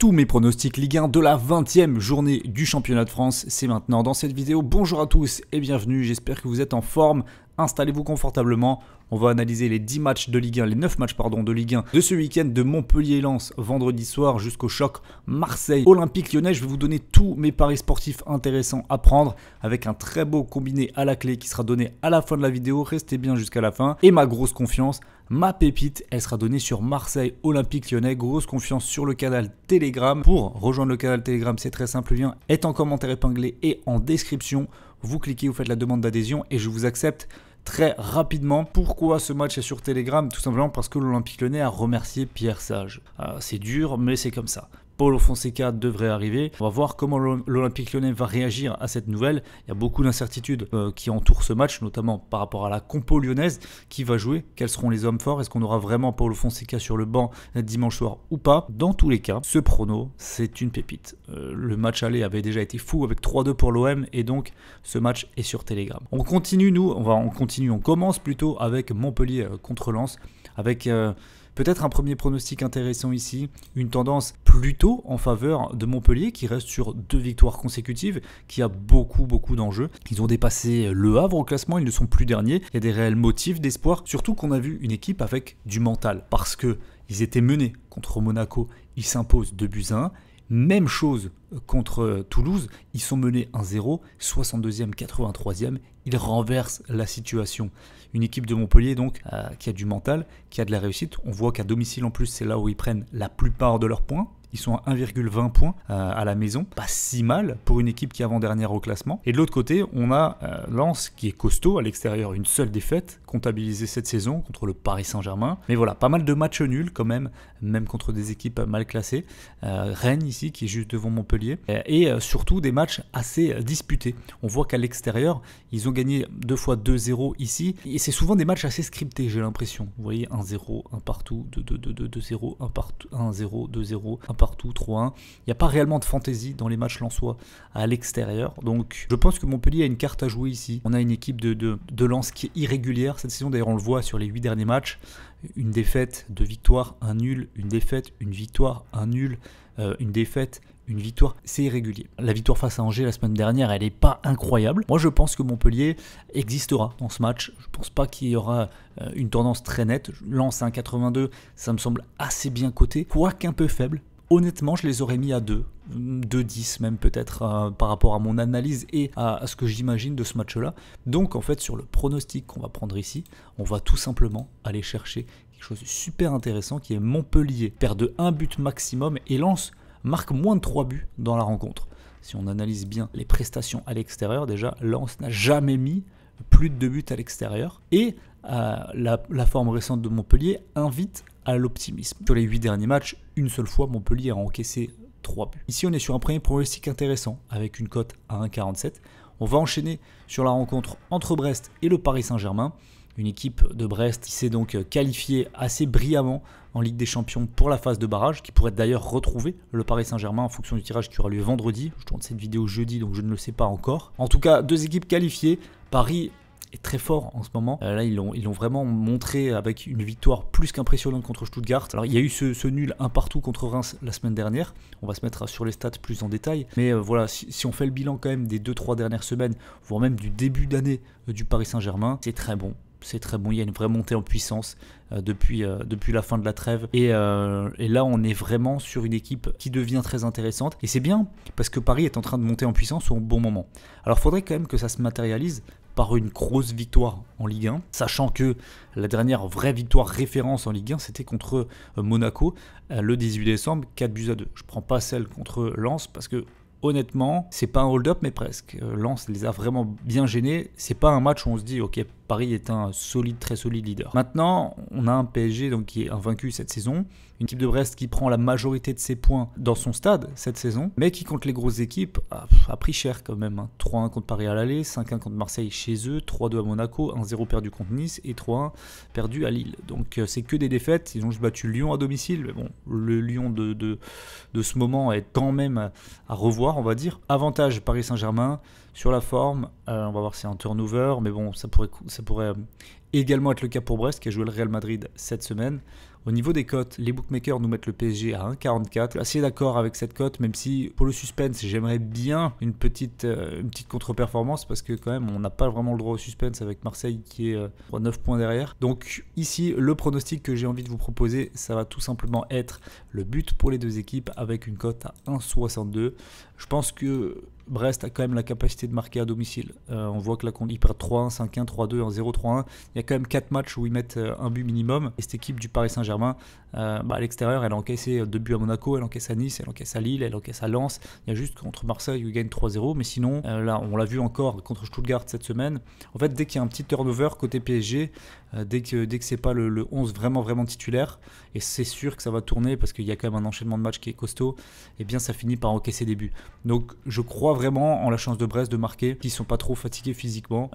Tous mes pronostics Ligue 1 de la 20e journée du championnat de France, c'est maintenant dans cette vidéo. Bonjour à tous et bienvenue, j'espère que vous êtes en forme. Installez-vous confortablement, on va analyser les 10 matchs de Ligue 1, les 9 matchs de Ligue 1 de ce week-end de Montpellier-Lens vendredi soir jusqu'au choc Marseille-Olympique Lyonnais. Je vais vous donner tous mes paris sportifs intéressants à prendre avec un très beau combiné à la clé qui sera donné à la fin de la vidéo. Restez bien jusqu'à la fin et ma grosse confiance, ma pépite, elle sera donnée sur Marseille-Olympique Lyonnais. Grosse confiance sur le canal Telegram. Pour rejoindre le canal Telegram, c'est très simple, le lien est en commentaire épinglé et en description. Vous cliquez, vous faites la demande d'adhésion et je vous accepte très rapidement. Pourquoi ce match est sur Telegram? Tout simplement parce que l'Olympique Lyonnais a remercié Pierre Sage. C'est dur, mais c'est comme ça. Paulo Fonseca devrait arriver. On va voir comment l'Olympique Lyonnais va réagir à cette nouvelle. Il y a beaucoup d'incertitudes qui entourent ce match, notamment par rapport à la compo lyonnaise. Qui va jouer? Quels seront les hommes forts? Est-ce qu'on aura vraiment Paulo Fonseca sur le banc dimanche soir ou pas? Dans tous les cas, ce prono, c'est une pépite. Le match aller avait déjà été fou avec 3-2 pour l'OM et donc ce match est sur Telegram. On continue, on commence plutôt avec Montpellier contre Lens, avec peut-être un premier pronostic intéressant ici, une tendance plutôt en faveur de Montpellier qui reste sur 2 victoires consécutives, qui a beaucoup d'enjeux. Ils ont dépassé Le Havre au classement, ils ne sont plus derniers. Il y a des réels motifs d'espoir, surtout qu'on a vu une équipe avec du mental, parce qu'ils étaient menés contre Monaco, ils s'imposent 2-1. Même chose contre Toulouse, ils sont menés 1-0, 62e, 83e, ils renversent la situation. Une équipe de Montpellier donc qui a du mental, qui a de la réussite. On voit qu'à domicile en plus, c'est là où ils prennent la plupart de leurs points. Ils sont à 1,20 points à la maison. Pas si mal pour une équipe qui est avant-dernière au classement. Et de l'autre côté, on a Lens qui est costaud à l'extérieur. Une seule défaite comptabilisée cette saison contre le Paris Saint-Germain. Mais voilà, pas mal de matchs nuls quand même contre des équipes mal classées. Rennes ici qui est juste devant Montpellier. Et surtout des matchs assez disputés. On voit qu'à l'extérieur, ils ont gagné 2 fois 2-0 ici. Et c'est souvent des matchs assez scriptés, j'ai l'impression. Vous voyez, 1-0, 1 partout, 2-2, 2-0, 1 partout, 1-0, 2-0, 1 partout, 3-1. Il n'y a pas réellement de fantaisie dans les matchs lensois à l'extérieur. Donc je pense que Montpellier a une carte à jouer ici. On a une équipe de Lens qui est irrégulière cette saison. D'ailleurs, on le voit sur les 8 derniers matchs. Une défaite, 2 victoires, un nul, une défaite, une victoire, un nul, une défaite, une victoire, c'est irrégulier. La victoire face à Angers la semaine dernière, elle n'est pas incroyable. Moi, je pense que Montpellier existera dans ce match. Je ne pense pas qu'il y aura une tendance très nette. Lens à 1,82, ça me semble assez bien coté, quoique un peu faible. Honnêtement, je les aurais mis à 2,10 même peut-être par rapport à mon analyse et à ce que j'imagine de ce match-là. Donc en fait, sur le pronostic qu'on va prendre ici, on va tout simplement aller chercher quelque chose de super intéressant qui est Montpellier. Perd de 1 but maximum et Lens marque moins de 3 buts dans la rencontre. Si on analyse bien les prestations à l'extérieur, déjà, Lens n'a jamais mis plus de 2 buts à l'extérieur. Et la forme récente de Montpellier invite à l'optimisme. Sur les 8 derniers matchs, une seule fois, Montpellier a encaissé 3 buts. Ici, on est sur un premier pronostic intéressant avec une cote à 1,47. On va enchaîner sur la rencontre entre Brest et le Paris Saint-Germain. Une équipe de Brest qui s'est donc qualifiée assez brillamment en Ligue des Champions pour la phase de barrage, qui pourrait d'ailleurs retrouver le Paris Saint-Germain en fonction du tirage qui aura lieu vendredi. Je tourne cette vidéo jeudi, donc je ne le sais pas encore. En tout cas, 2 équipes qualifiées. Paris est très fort en ce moment. Là, ils l'ont vraiment montré avec une victoire plus qu'impressionnante contre Stuttgart. Alors, il y a eu ce nul 1 partout contre Reims la semaine dernière. On va se mettre sur les stats plus en détail. Mais voilà, si on fait le bilan quand même des 2-3 dernières semaines, voire même du début d'année du Paris Saint-Germain, c'est très bon. C'est très bon, il y a une vraie montée en puissance depuis la fin de la trêve. Et là, on est vraiment sur une équipe qui devient très intéressante. Et c'est bien, parce que Paris est en train de monter en puissance au bon moment. Alors, il faudrait quand même que ça se matérialise par une grosse victoire en Ligue 1, sachant que la dernière vraie victoire référence en Ligue 1, c'était contre Monaco, le 18 décembre, 4-2. Je ne prends pas celle contre Lens, parce que honnêtement, c'est pas un hold-up, mais presque. Lens les a vraiment bien gênés. C'est pas un match où on se dit, ok, Paris est un très solide leader. Maintenant, on a un PSG donc, qui est invaincu cette saison. Une équipe de Brest qui prend la majorité de ses points dans son stade cette saison, mais qui, contre les grosses équipes, a pris cher quand même. 3-1 contre Paris à l'aller, 5-1 contre Marseille chez eux, 3-2 à Monaco, 1-0 perdu contre Nice et 3-1 perdu à Lille. Donc c'est que des défaites. Ils ont juste battu Lyon à domicile. Mais bon, le Lyon de ce moment est quand même à revoir, on va dire. Avantage Paris Saint-Germain sur la forme. On va voir si c'est un turnover, mais bon, ça pourrait également être le cas pour Brest qui a joué le Real Madrid cette semaine. Au niveau des cotes, les bookmakers nous mettent le PSG à 1,44. Je suis assez d'accord avec cette cote, même si pour le suspense, j'aimerais bien une petite contre-performance parce que quand même, on n'a pas vraiment le droit au suspense avec Marseille qui est 9 points derrière. Donc ici, le pronostic que j'ai envie de vous proposer, ça va tout simplement être le but pour les deux équipes avec une cote à 1,62. Je pense que Brest a quand même la capacité de marquer à domicile. On voit que là, ils perdent 3-1, 5-1, 3-2, 1-0, 3-1. Il y a quand même 4 matchs où ils mettent un but minimum. Et cette équipe du Paris Saint-Germain, à l'extérieur, elle a encaissé 2 buts à Monaco, elle encaisse à Nice, elle encaisse à Lille, elle encaisse à Lens. Il y a juste contre Marseille où ils gagnent 3-0. Mais sinon, là, on l'a vu encore contre Stuttgart cette semaine. En fait, dès qu'il y a un petit turnover côté PSG, dès que c'est pas le 11 vraiment titulaire, et c'est sûr que ça va tourner parce qu'il y a quand même un enchaînement de matchs qui est costaud, et bien ça finit par encaisser des buts. Donc je crois vraiment en la chance de Brest de marquer. S'ils sont pas trop fatigués physiquement,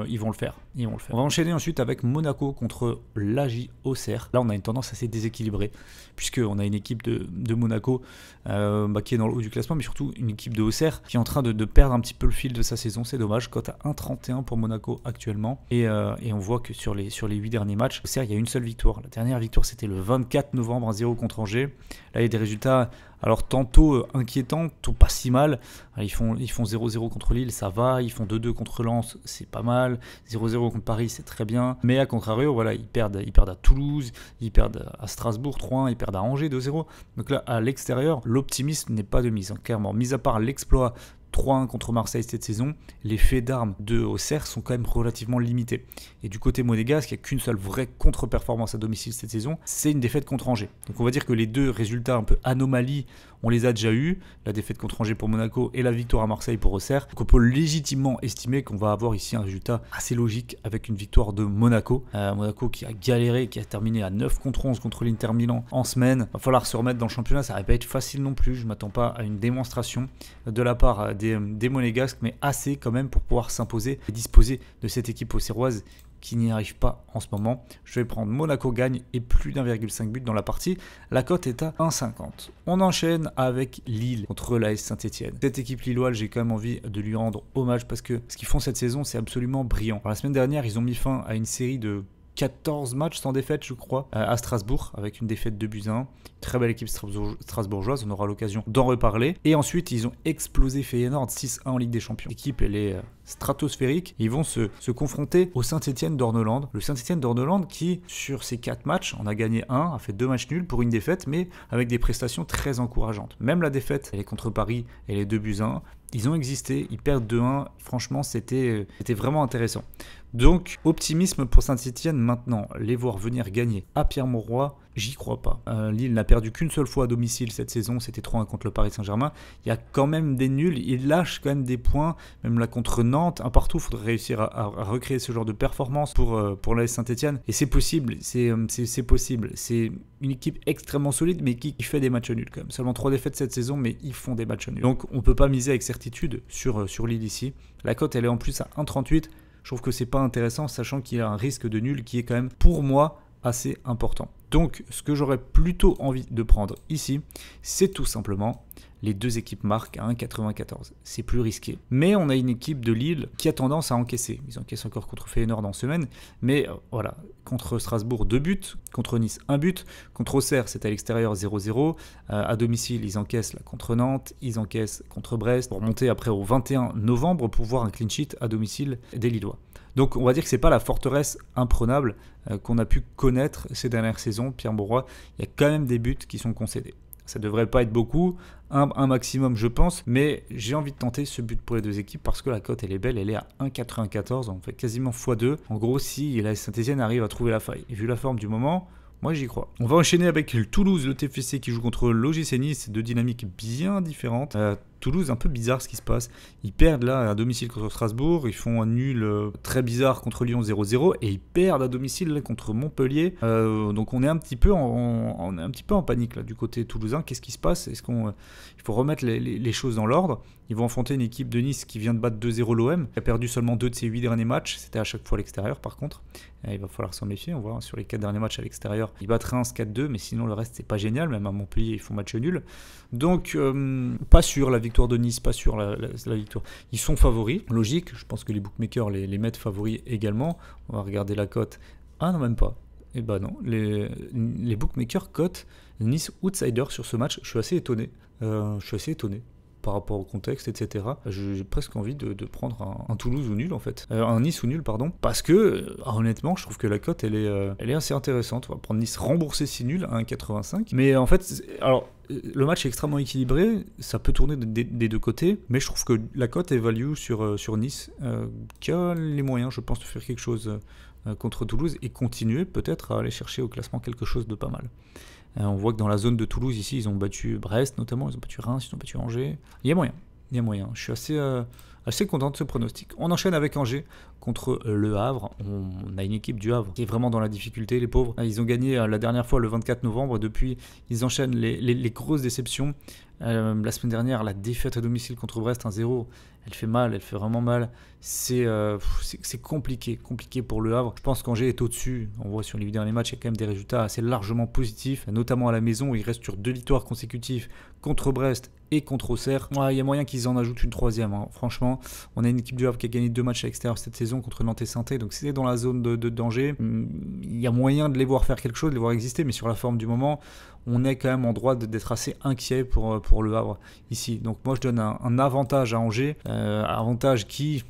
ils vont le faire. On va enchaîner ensuite avec Monaco contre l'AJ Auxerre. Là on a une tendance assez déséquilibrée puisqu'on a une équipe de Monaco qui est dans le haut du classement, mais surtout une équipe de Auxerre qui est en train de perdre un petit peu le fil de sa saison. C'est dommage, cote à 1,31 pour Monaco actuellement, et on voit que sur les 8 derniers matchs, Auxerre, il y a une seule victoire. La dernière victoire, c'était le 24 novembre, 1-0 contre Angers. Là, il y a des résultats, alors tantôt inquiétants, tantôt pas si mal. Ils font 0-0 contre Lille, ça va. Ils font 2-2 contre Lens, c'est pas mal. 0-0 contre Paris, c'est très bien. Mais à contrario, voilà, ils perdent à Toulouse, ils perdent à Strasbourg 3-1, ils perdent à Angers 2-0. Donc là, à l'extérieur, l'optimisme n'est pas de mise, clairement. Mis à part l'exploit 3-1 contre Marseille cette saison, les faits d'armes de Auxerre sont quand même relativement limités. Et du côté monégasque, il n'y a qu'une seule vraie contre-performance à domicile cette saison, c'est une défaite contre Angers. Donc on va dire que les deux résultats un peu anomalies, on les a déjà eus, la défaite contre Angers pour Monaco et la victoire à Marseille pour Auxerre. Donc on peut légitimement estimer qu'on va avoir ici un résultat assez logique avec une victoire de Monaco. Monaco qui a galéré, qui a terminé à 9 contre 11 contre l'Inter Milan en semaine. Il va falloir se remettre dans le championnat, ça ne va pas être facile non plus. Je ne m'attends pas à une démonstration de la part des Monégasques, mais assez quand même pour pouvoir s'imposer et disposer de cette équipe auxerroise qui n'y arrive pas en ce moment. Je vais prendre Monaco gagne et plus d'1,5 but dans la partie. La cote est à 1,50. On enchaîne avec Lille contre l'AS Saint-Etienne. Cette équipe lilloise, j'ai quand même envie de lui rendre hommage parce que ce qu'ils font cette saison, c'est absolument brillant. Alors, la semaine dernière, ils ont mis fin à une série de 14 matchs sans défaite, je crois, à Strasbourg, avec une défaite de buts à 1. Très belle équipe strasbourgeoise, on aura l'occasion d'en reparler. Et ensuite, ils ont explosé Feyenoord 6-1 en Ligue des Champions. L'équipe, elle est stratosphérique. Ils vont se confronter au Saint-Etienne d'Orneland. Le Saint-Etienne d'Orneland qui, sur ces 4 matchs, en a gagné 1, a fait 2 matchs nuls pour une défaite, mais avec des prestations très encourageantes. Même la défaite, elle est contre Paris, elle est 2 buts à 1. Ils ont existé, ils perdent 2-1. Franchement, c'était vraiment intéressant. Donc, optimisme pour Saint-Etienne maintenant. Les voir venir gagner à Pierre-Mauroy, j'y crois pas. Lille n'a perdu qu'une seule fois à domicile cette saison, c'était 3-1 contre le Paris Saint-Germain. Il y a quand même des nuls, ils lâchent quand même des points, même là contre Nantes. Un partout, il faudrait réussir à recréer ce genre de performance pour l'AS Saint-Etienne. Et c'est possible, c'est possible. C'est une équipe extrêmement solide, mais qui fait des matchs nuls quand même. Seulement 3 défaites cette saison, mais ils font des matchs nuls. Donc on ne peut pas miser avec certitude sur Lille ici. La cote, elle est en plus à 1,38. Je trouve que c'est pas intéressant, sachant qu'il y a un risque de nul qui est quand même, pour moi, assez important. Donc, ce que j'aurais plutôt envie de prendre ici, c'est tout simplement les deux équipes marquent à 1,94. C'est plus risqué. Mais on a une équipe de Lille qui a tendance à encaisser. Ils encaissent encore contre Feyenoord en semaine. Mais voilà, contre Strasbourg, 2 buts. Contre Nice, 1 but. Contre Auxerre, c'est à l'extérieur 0-0. À domicile, ils encaissent là, contre Nantes. Ils encaissent contre Brest. Pour monter après au 21 novembre pour voir un clean sheet à domicile des Lillois. Donc on va dire que ce n'est pas la forteresse imprenable qu'on a pu connaître ces dernières saisons. Pierre-Mauroy, il y a quand même des buts qui sont concédés. Ça ne devrait pas être beaucoup, un maximum je pense, mais j'ai envie de tenter ce but pour les deux équipes parce que la cote elle est belle, elle est à 1,94, on fait quasiment x2. En gros, si la Saint-Etienne arrive à trouver la faille, et vu la forme du moment, moi j'y crois. On va enchaîner avec le Toulouse, le TFC qui joue contre l'OGC Nice, c'est deux dynamiques bien différentes. Toulouse, un peu bizarre ce qui se passe. Ils perdent là à domicile contre Strasbourg, ils font un nul très bizarre contre Lyon 0-0 et ils perdent à domicile là, contre Montpellier. Donc on est un petit peu en panique là du côté toulousain. Qu'est-ce qui se passe? Il faut remettre les choses dans l'ordre. Ils vont affronter une équipe de Nice qui vient de battre 2-0 l'OM, qui a perdu seulement 2 de ses 8 derniers matchs. C'était à chaque fois à l'extérieur par contre. Il va falloir s'en méfier. On voit sur les 4 derniers matchs à l'extérieur, ils battent Reims 4-2, mais sinon le reste c'est pas génial. Même à Montpellier ils font match nul. Donc pas sûr la victoire de Nice, pas sûr la victoire. Ils sont favoris, logique. Je pense que les bookmakers les mettent favoris également. On va regarder la cote. Ah non, même pas. Et bah non, les bookmakers cotent Nice outsider sur ce match. Je suis assez étonné. Par rapport au contexte, etc. J'ai presque envie de prendre un Toulouse ou nul en fait. Un Nice ou nul, pardon. Parce que, honnêtement, je trouve que la cote, elle est assez intéressante. On va prendre Nice remboursé si nul à 1,85. Mais en fait, alors, le match est extrêmement équilibré. Ça peut tourner des deux côtés. Mais je trouve que la cote est value sur Nice, qui a les moyens, je pense, de faire quelque chose contre Toulouse et continuer peut-être à aller chercher au classement quelque chose de pas mal. On voit que dans la zone de Toulouse, ici, ils ont battu Brest notamment, ils ont battu Reims, ils ont battu Angers. Il y a moyen. Je suis assez content de ce pronostic. On enchaîne avec Angers contre Le Havre. On a une équipe du Havre qui est vraiment dans la difficulté, les pauvres. Ils ont gagné la dernière fois le 24 novembre. Depuis, ils enchaînent les grosses déceptions. La semaine dernière, la défaite à domicile contre Brest 1-0, elle fait mal, elle fait vraiment mal. C'est compliqué pour Le Havre. Je pense qu'Angers est au-dessus. On voit sur les 8 derniers matchs, il y a quand même des résultats assez largement positifs, notamment à la maison où ils restent sur 2 victoires consécutives contre Brest et contre Auxerre. Il y a moyen qu'ils en ajoutent une troisième. Franchement, on a une équipe du Havre qui a gagné 2 matchs à l'extérieur cette saison contre Nantes et Saint-Étienne. Donc c'est dans la zone de danger. Il y a moyen de les voir faire quelque chose, de les voir exister, mais sur la forme du moment, on est quand même en droit d'être assez inquiet pour Le Havre ici. Donc moi je donne un avantage à Angers, avantage qui,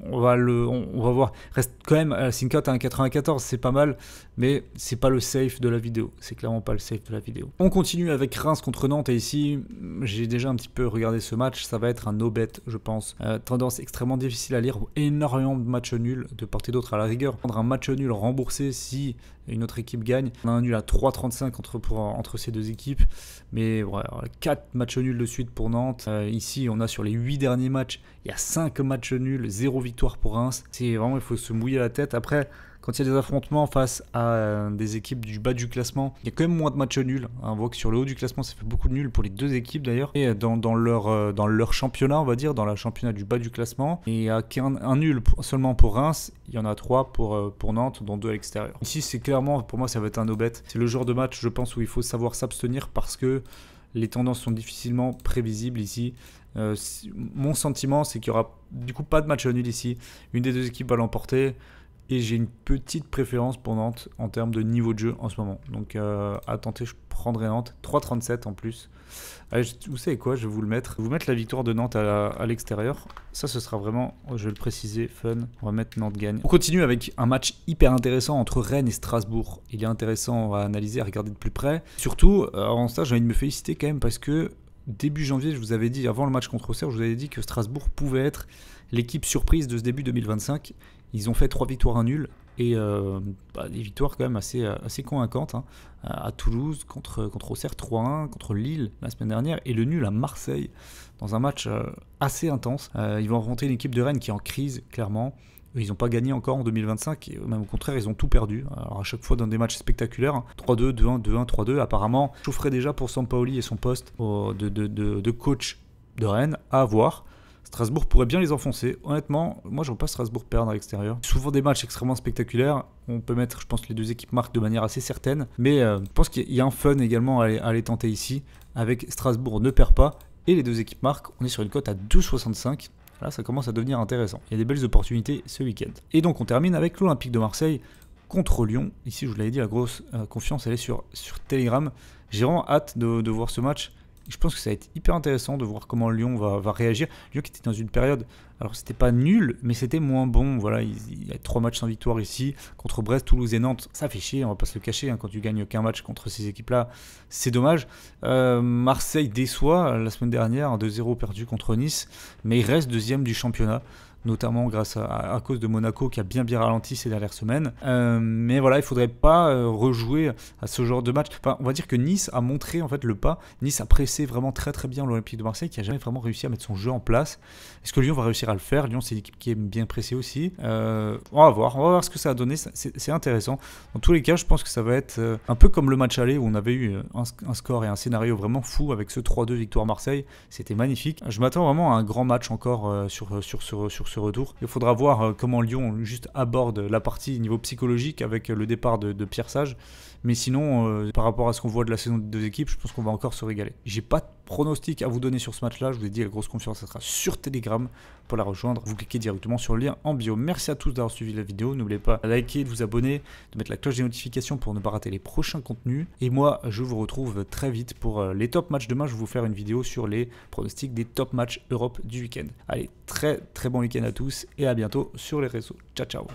on va voir, reste quand même à la cote à 1,94, c'est pas mal, mais c'est pas le safe de la vidéo, c'est clairement pas le safe de la vidéo. On continue avec Reims contre Nantes, et ici, j'ai déjà un petit peu regardé ce match, ça va être un no-bet, je pense. Tendance extrêmement difficile à lire, énormément de matchs nuls de part et d'autre, à la rigueur. Prendre un match nul remboursé si une autre équipe gagne. On a un nul à 3,35 entre ces deux équipes, mais voilà, 4 matchs nuls de suite pour Nantes. Ici, on a sur les 8 derniers matchs, il y a 5 matchs nuls, 0 victoire pour Reims. C'est vraiment, il faut se mouiller la tête. Après, quand il y a des affrontements face à des équipes du bas du classement, il y a quand même moins de matchs nuls. On voit que sur le haut du classement, ça fait beaucoup de nuls pour les deux équipes d'ailleurs. Et dans leur championnat, on va dire, dans le championnat du bas du classement, il n'y a qu'un nul seulement pour Reims. Il y en a 3 pour Nantes, dont 2 à l'extérieur. Ici, c'est clairement, pour moi, ça va être un no-bet. C'est le genre de match, je pense, où il faut savoir s'abstenir parce que les tendances sont difficilement prévisibles ici. Mon sentiment, c'est qu'il n'y aura du coup pas de match nul ici. Une des deux équipes va l'emporter. Et j'ai une petite préférence pour Nantes en termes de niveau de jeu en ce moment. Donc à tenter, je prendrai Nantes. 3,37 en plus. Allez, vous savez quoi, je vais vous le mettre. Je vais vous mettre la victoire de Nantes à l'extérieur. Ça, ce sera vraiment, je vais le préciser, fun. On va mettre Nantes gagne. On continue avec un match hyper intéressant entre Rennes et Strasbourg. Il est intéressant à analyser, à regarder de plus près. Surtout, avant ça, j'ai envie de me féliciter quand même parce que début janvier, je vous avais dit, avant le match contre Auxerre, je vous avais dit que Strasbourg pouvait être l'équipe surprise de ce début 2025. Ils ont fait 3 victoires, 1 nul et des victoires quand même assez convaincantes. À Toulouse, contre Auxerre 3-1, contre Lille la semaine dernière et le nul à Marseille dans un match assez intense. Ils vont affronter une équipe de Rennes qui est en crise, clairement. Ils n'ont pas gagné encore en 2025, et même au contraire, ils ont tout perdu. Alors à chaque fois dans des matchs spectaculaires, 3-2, 2-1, 2-1, 3-2. Apparemment, je chaufferais déjà pour Sampaoli et son poste de coach de Rennes, à voir. Strasbourg pourrait bien les enfoncer. Honnêtement, moi je ne vois pas Strasbourg perdre à l'extérieur. Souvent des matchs extrêmement spectaculaires. On peut mettre, je pense, les deux équipes marquent de manière assez certaine. Mais je pense qu'il y a un fun également à aller tenter ici. Avec Strasbourg ne perd pas et les deux équipes marquent. On est sur une cote à 2,65. Là, ça commence à devenir intéressant. Il y a des belles opportunités ce week-end. Et donc on termine avec l'Olympique de Marseille contre Lyon. Ici, je vous l'avais dit, la grosse confiance, elle est sur Telegram. J'ai vraiment hâte de voir ce match. Je pense que ça va être hyper intéressant de voir comment Lyon va réagir. Lyon qui était dans une période, alors c'était pas nul, mais c'était moins bon. Voilà, il y a 3 matchs sans victoire ici, contre Brest, Toulouse et Nantes. Ça fait chier, on va pas se le cacher, quand tu gagnes qu'un match contre ces équipes-là, c'est dommage. Marseille déçoit la semaine dernière, 2-0 perdu contre Nice, mais il reste deuxième du championnat, notamment grâce à cause de Monaco qui a bien ralenti ces dernières semaines. Mais voilà, il ne faudrait pas rejouer à ce genre de match. Enfin, on va dire que Nice a montré en fait le pas. Nice a pressé vraiment très bien l'Olympique de Marseille qui n'a jamais vraiment réussi à mettre son jeu en place. Est-ce que Lyon va réussir à le faire? Lyon, c'est une équipe qui aime bien presser aussi. On va voir ce que ça a donné. C'est intéressant. Dans tous les cas, je pense que ça va être un peu comme le match aller où on avait eu un score et un scénario vraiment fou avec ce 3-2 victoire Marseille. C'était magnifique. Je m'attends vraiment à un grand match encore sur ce retour. Il faudra voir comment Lyon juste aborde la partie niveau psychologique avec le départ de Pierre Sage. Mais sinon, par rapport à ce qu'on voit de la saison des deux équipes, je pense qu'on va encore se régaler. J'ai pas de pronostic à vous donner sur ce match-là. Je vous ai dit, la grosse confiance, ça sera sur Telegram. Pour la rejoindre, vous cliquez directement sur le lien en bio. Merci à tous d'avoir suivi la vidéo. N'oubliez pas de liker, de vous abonner, de mettre la cloche des notifications pour ne pas rater les prochains contenus. Et moi, je vous retrouve très vite pour les top matchs. Demain, je vais vous faire une vidéo sur les pronostics des top matchs Europe du week-end. Allez, très bon week-end à tous et à bientôt sur les réseaux. Ciao, ciao.